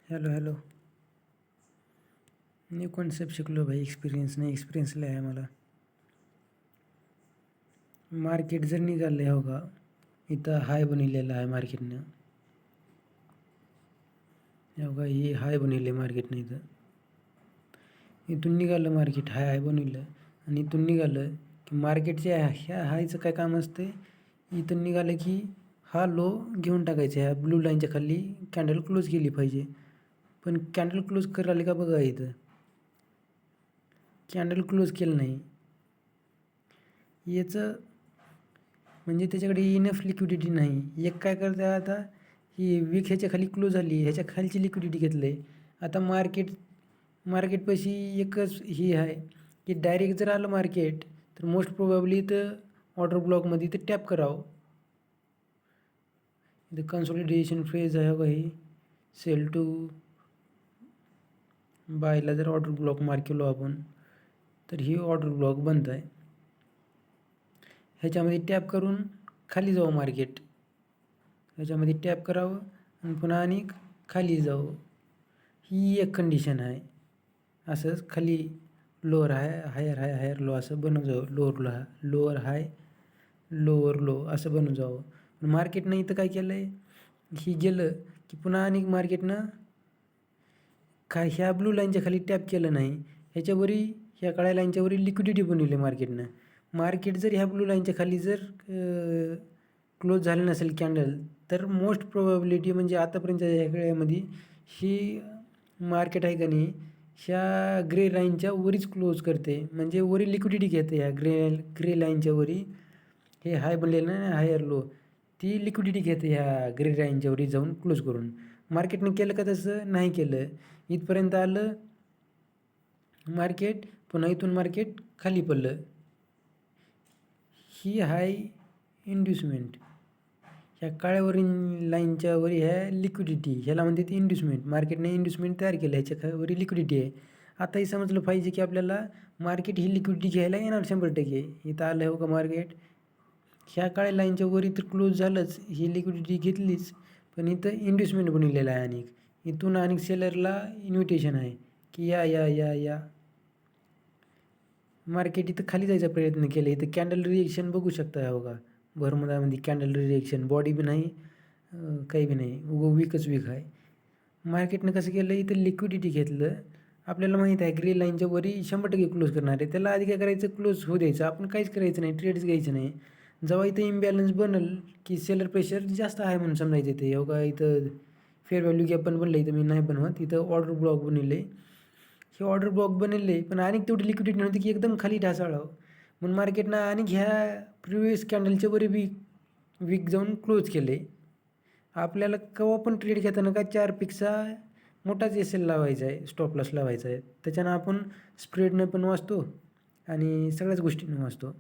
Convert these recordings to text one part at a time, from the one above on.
Hello hello. New concept शिकलो भाई. Experience नाही, एक्सपिरियन्स लय आहे मला. मार्केट जर निघालं हो का, इथं हाय बनवलेलं आहे मार्केटनं. हो का, ही हाय बनवले मार्केटनं. इथून निघालं मार्केट, हाय बनवलं आणि इथून निघालं की मार्केटच्या ह्या हायचं काय काम असते. इथून निघालं की हा लो घेऊन टाकायचा. ह्या ब्लू लाईनच्या खाली कॅन्डल क्लोज केली पाहिजे. पण कॅन्डल क्लोज करायला का बघा, इथं कॅन्डल क्लोज केलं नाही. याचं म्हणजे त्याच्याकडे इनफ लिक्विडिटी नाही. एक काय करतं आता, ही वीक ह्याच्या खाली क्लोज झाली, ह्याच्या खालची लिक्विडिटी घेतलं आहे. आता मार्केटपाशी एकच ही आहे की डायरेक्ट जर आलं मार्केट तर मोस्ट प्रोबॅबली इथं ऑर्डर ब्लॉकमध्ये इथं टॅप करावं. इथं कन्सॉलिडेशन फेज आहे बघा. ही सेल टू बायला जर ऑर्डर ब्लॉक मार्क केलो आपण तर ही ऑर्डर ब्लॉक बंद आहे. ह्याच्यामध्ये टॅप करून खाली जावं मार्केट. ह्याच्यामध्ये टॅप करावं आणि पुन्हा आणि खाली जावं. ही एक कंडिशन आहे. असंच खाली लोअर हाय, हायर लो असं बनवून जावं. लोअर हाय, लोअर लो असं बनवून जावं. मार्केटनं इथं काय केलं आहे, ही गेलं की पुन्हा आणि मार्केटनं काय ह्या ब्लू लाईनच्या खाली टॅप केलं नाही. ह्याच्यावरी ह्या काळ्या लाईनच्यावरी लिक्विडिटी बनवली मार्केटनं. मार्केट जर ह्या ब्लू लाईनच्या खाली जर क्लोज झालं नसेल कॅन्डल तर मोस्ट प्रोबॅबिलिटी म्हणजे आतापर्यंतच्या ह्या वेळेमध्ये ही मार्केट आहे का नाही, ह्या ग्रे लाईनच्या वरीच क्लोज करते. म्हणजे वरी लिक्विडिटी घेते. ह्या ग्रे लाईनच्या वरी हे हाय बनलेलं ना, हायर लो, ती लिक्विडिटी घेते ह्या ग्रे लाईनच्या वरी जाऊन क्लोज करून. मार्केटने केलं का तसं? नाही केलं. इथपर्यंत आलं मार्केट, पुन्हा इथून मार्केट खाली पडलं. ही हाय इंड्युसमेंट. ह्या काळ्यावरील लाईनच्या वरी ह्या लिक्विडिटी, ह्याला म्हणते ती इंड्युसमेंट. मार्केटने इंड्युसमेंट तयार केलं, ह्याच्यावरी लिक्विडिटी आहे. आता हे समजलं पाहिजे की आपल्याला मार्केट ही लिक्विडिटी घ्यायला येणार 100%. इथं आलं हो का मार्केट, ह्या काळ्या लाईनच्या वरी तर क्लोज झालंच, ही लिक्विडिटी घेतलीच, पण इथं इंड्युसमेंट बनवलेलं आहे. आणि इथून आणि सेलरला इन्व्हिटेशन आहे की या या या या. मार्केट इथं खाली जायचा प्रयत्न केला. इथं कॅन्डल रिएक्शन बघू शकता हो का, भरमधामध्ये कॅन्डल रिएक्शन. बॉडी बी नाही, काही बी नाही, वीकच वीक आहे. मार्केटनं कसं केलं, इथं लिक्विडिटी घेतलं. आपल्याला माहीत आहे ग्रे लाईनच्या वरी 100% क्लोज करणार आहे. त्याला आधी काय करायचं, क्लोज होऊ द्यायचं. आपण काहीच करायचं नाही, ट्रेड्स घ्यायचं नाही. जेव्हा इथं इम्बॅलन्स बनल की सेलर प्रेशर जास्त आहे म्हणून समजायचं. इथे हो का, इथं फेअर व्हॅल्यू गॅप पण बनलं. इथं मी नाही बनवत, इथं ऑर्डर ब्लॉक बनवले. हे ऑर्डर ब्लॉक बनवले पण आणि तेवढी लिक्विडिटी नव्हती की एकदम खाली ढासाळावं. म्हणून मार्केटनं आणि ह्या प्रिव्हियस कॅन्डलच्या वरी वीक जाऊन क्लोज केले. आपल्याला केव्हा पण ट्रेड घेताना काय 4 पिक्सचा मोठाच एस एल लावायचा आहे, स्टॉप लॉस लावायचा आहे. त्याच्यानं आपण स्प्रेडनं पण वाचतो आणि सगळ्याच गोष्टींना वाचतो.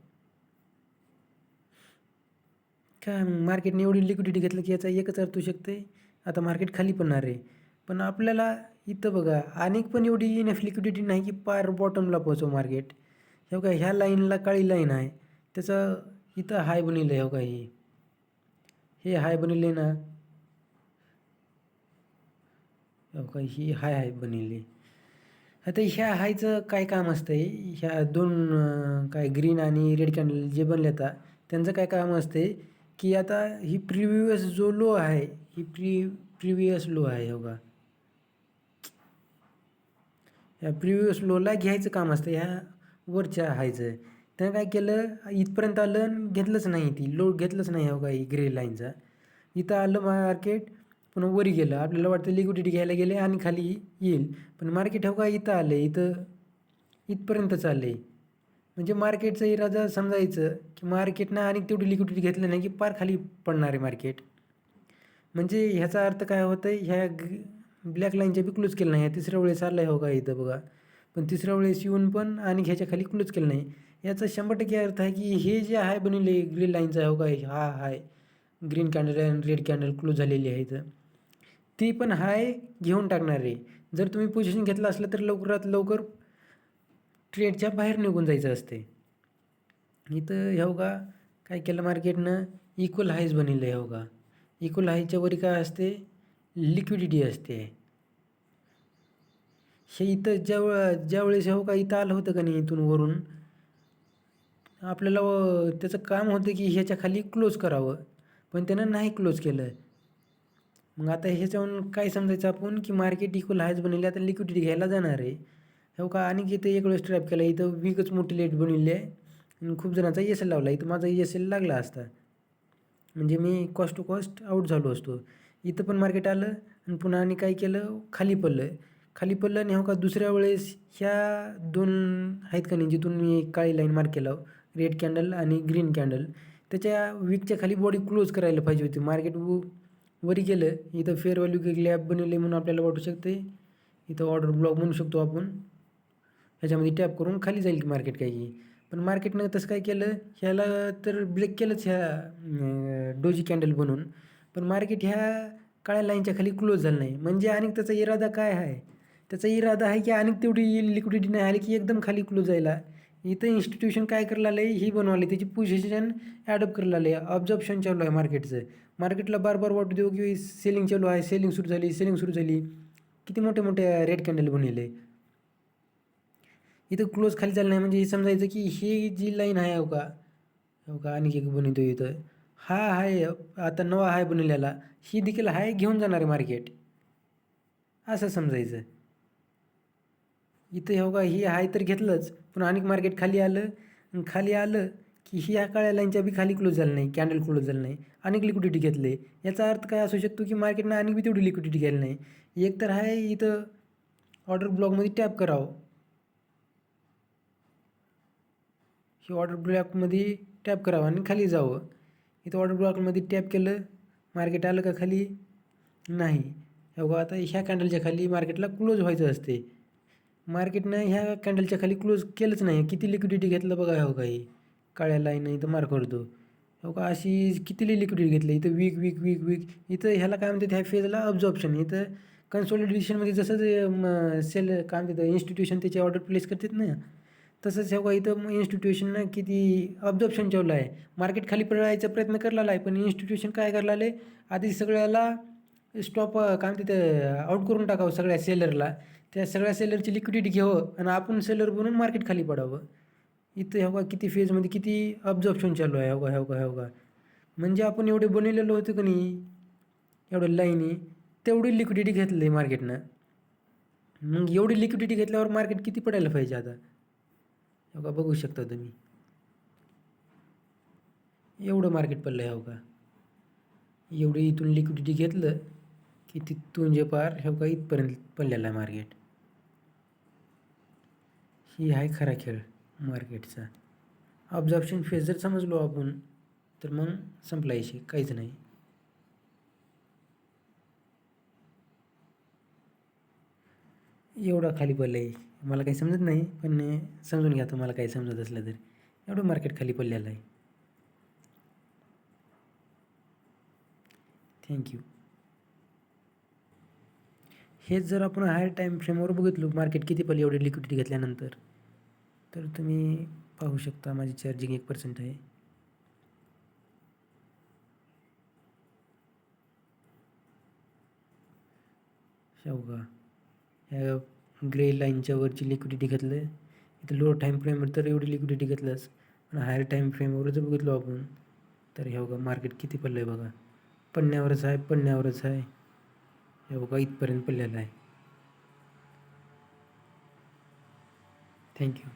काय मार्केटने एवढी लिक्विडिटी घेतलं की याचा एकच अर्थ होऊ शकते, आता मार्केट खाली पडणार आहे. पण आपल्याला इथं बघा अनेक पण एवढी इनफ लिक्विडिटी नाही की पार बॉटमला पोहोचव मार्केट. हे बघा, ह्या लाईनला काळी लाईन आहे, त्याचं इथं हाय बनवलं आहे. हो का, हे हाय बनवले ना, हो का, ही हाय बनवली. आता ह्या हायचं काय काम असतं आहे, ह्या दोन काय ग्रीन आणि रेड कॅन्डल जे बनले आता त्यांचं काय काम असते की आता ही प्रिव्हियस जो लो आहे, ही प्रिव्हियस लो आहे. हो का, ह्या प्रिव्हियस लोला घ्यायचं काम असतं ह्या वरच्या हायचं. त्यानं काय केलं, इथपर्यंत आलं आणि घेतलंच नाही, ती लो घेतलंच नाही. हो का, ही ग्रे लाईनचा इथं आलं मार्केट, पुन्हा वरी गेलं. आपल्याला वाटतं लिक्विडिटी घ्यायला गेले आणि खाली येईल, पण मार्केट हो का इथं आलं, इथं इथपर्यंतच आलं आहे. म्हणजे मार्केटचा इरादा समजायचं की मार्केटनं आणि तेवढी लिक्विडिटी घेतलं नाही की पार खाली पडणार आहे मार्केट. म्हणजे ह्याचा अर्थ काय होतं आहे, ह्या ब्लॅक लाईनच्या बी क्लोज केलं नाही. ह्या तिसऱ्या वेळेस आलं आहे हो का इथं बघा, पण तिसऱ्या वेळेस येऊन पण आणि ह्याच्या खाली क्लोज केलं नाही. याचा 100% अर्थ आहे की हे जे आहे बनवले ग्रीन लाईनचा हो का, हा हाय ग्रीन कॅन्डल आणि रेड कॅन्डल क्लोज झालेली आहे इथं, ती पण हाय घेऊन टाकणार आहे. जर तुम्ही पोझिशन घेतलं असलं तर लवकरात लवकर ट्रेडच्या बाहेर निघून जायचं असते. इथं हे का काय केलं मार्केटनं, इक्वल हायज बनवलं आहे. हो का, इक्वल हायच्या वरी काय असते, लिक्विडिटी असते. हे इथं ज्यावेळेस हो का इथं आलं होतं का नाही इथून वरून आपल्याला त्याचं काम होतं की ह्याच्या खाली क्लोज करावं, पण त्यानं नाही क्लोज केलं. मग आता ह्याच्यावरून काय समजायचं आपण की मार्केट इक्वल हायच बनवले, आता लिक्विडिटी घ्यायला जाणार आहे. हो का आणि इथं एक वेळेस ट्रॅप केला, इथं वीकच मोठी लेट बनवली आहे आणि खूप जणांचा एस एल लावला. इथं माझा एस एल लागला असता, म्हणजे मी कॉस्ट टू कॉस्ट आऊट झालो असतो. इथं पण मार्केट आलं आणि पुन्हा आणि काय केलं, खाली पडलं आणि हो का दुसऱ्या वेळेस ह्या 2 आहेत का नाही जिथून मी काळी लाईन मार्क केलं, रेड कॅन्डल आणि ग्रीन कॅन्डल, त्याच्या विकच्या खाली बॉडी क्लोज करायला पाहिजे होती. मार्केट वरी गेलं. इथं फेअर व्हॅल्यू गॅप बनवले म्हणून आपल्याला वाटू शकते. इथं ऑर्डर ब्लॉक म्हणू शकतो आपण. ह्याच्यामध्ये टॅप करून खाली जाईल की मार्केट काही. पण मार्केटनं तसं काय केलं, ह्याला तर ब्रेक केलंच ह्या डोजी कॅन्डल बनवून. पण मार्केट ह्या काळ्या लाईनच्या खाली क्लोज झालं नाही. म्हणजे आणि त्याचा इरादा काय आहे? त्याचा इरादा आहे की आणि तेवढी लिक्विडिटी नाही आली की एकदम खाली क्लोज जायला. इथं इन्स्टिट्यूशन काय करायला लागलं आहे, ही बनवायला त्याची पोझिशन ॲडॉप्ट करायला लागले. ऑब्झर्प्शन चालू आहे मार्केटचं. मार्केटला बार वाटू देऊ की सेलिंग चालू आहे, सेलिंग सुरू झाली. किती मोठे रेड कॅन्डल बनवले. इथं क्लोज खाली झालं नाही म्हणजे हे समजायचं की ही जी लाईन आहे हो का आणि एक बनवतो इथं. हा आहे आता नवा हाय बनवलेला, ही देखील हाय घेऊन जाणार आहे मार्केट, असं समजायचं. इथं हो का ही हाय तर घेतलंच, पण आणि मार्केट खाली आलं की ह्या काळ्या लाईनच्या बी खाली क्लोज झालं नाही, कॅन्डल क्लोज झालं नाही, अनेक लिक्विडिटी घेतले. याचा अर्थ काय असू शकतो की मार्केटनं आणि बी तेवढी लिक्विडिटी घ्यायला नाही. एक तर आहे इथं ऑर्डर ब्लॉकमध्ये टॅप करावं, ही ऑर्डर ब्लॉकमध्ये टॅप करावं आणि खाली जावं. इथं ऑर्डर ब्लॉकमध्ये टॅप केलं, मार्केट आलं का खाली? नाही. हो का आता ह्या कॅन्डलच्या खाली मार्केटला क्लोज व्हायचं असते. मार्केटनं ह्या कॅन्डलच्या खाली क्लोज केलंच नाही. किती लिक्विडिटी घेतलं बघा हो काही काळ्या लाईन इथं मार्क करतो. हो का अशी किती लिक्विडिटी घेतलं इथं वीक. इथं ह्याला काय म्हणतात ह्या फेजला अब्झॉर्प्शन. इथं कन्सॉलिडेशनमध्ये जसं ते सेल काय म्हणतात इन्स्टिट्यूशन त्याची ऑर्डर प्लेस करतात ना, तसंच हो का इथं इन्स्टिट्यूशननं किती अब्झॉर्प्शन ठेवलं आहे. मार्केट खाली पडायचा प्रयत्न करलेला आहे, पण इन्स्टिट्यूशन काय करायला आहे आधी सगळ्याला स्टॉप काय म्हणते आउट करून टाकावं सगळ्या सेलरला. त्या सगळ्या सेलरची लिक्विडिटी घ्यावं आणि आपण सेलर बनून मार्केट खाली पडावं. इथं हो का किती फेजमध्ये किती अब्झॉर्प्शन चालू आहे. हो का म्हणजे आपण एवढे बनवलेलं होतं का नाही एवढं लाईनी, तेवढी लिक्विडिटी घेतली आहे मार्केटनं. मग एवढी लिक्विडिटी घेतल्यावर मार्केट किती पडायला पाहिजे आता? हो का बघू शकता तुम्ही एवढं मार्केट पडलं आहे. हो का एवढी इथून लिक्विडिटी घेतलं की तिथून जे पार हो का इथपर्यंत पडलेलं आहे मार्केट. ही आहे खरा खेळ मार्केटचा. ऑब्झर्प्शन फेज जर समजलो आपण तर मग संपला विषय, काहीच नाही. एवढा खाली पडलं आहे, मला काही समजत नाही, पण समजून घ्या तुम्हाला काही समजत असलं तर. एवढं मार्केट खाली पडलेलं आहे. थँक्यू. हेच जर आपण हायर टाईम फ्रेमवर बघितलं मार्केट किती पडलं एवढी लिक्विडिटी घेतल्यानंतर, तर तुम्ही पाहू शकता माझी चार्जिंग 1% आहे. शेवगा ह्या ग्रे लाईनच्या वरची लिक्विडिटी घेतलं. इथं लो टाईम फ्रेमवर तर एवढी लिक्विडिटी घेतलंच, पण हायर टाईम फ्रेमवर जर बघितलो आपण तर हे बघा मार्केट किती पडलं आहे बघा. पडण्यावरच आहे. हे बघा इथपर्यंत पडलेलं आहे. थँक्यू.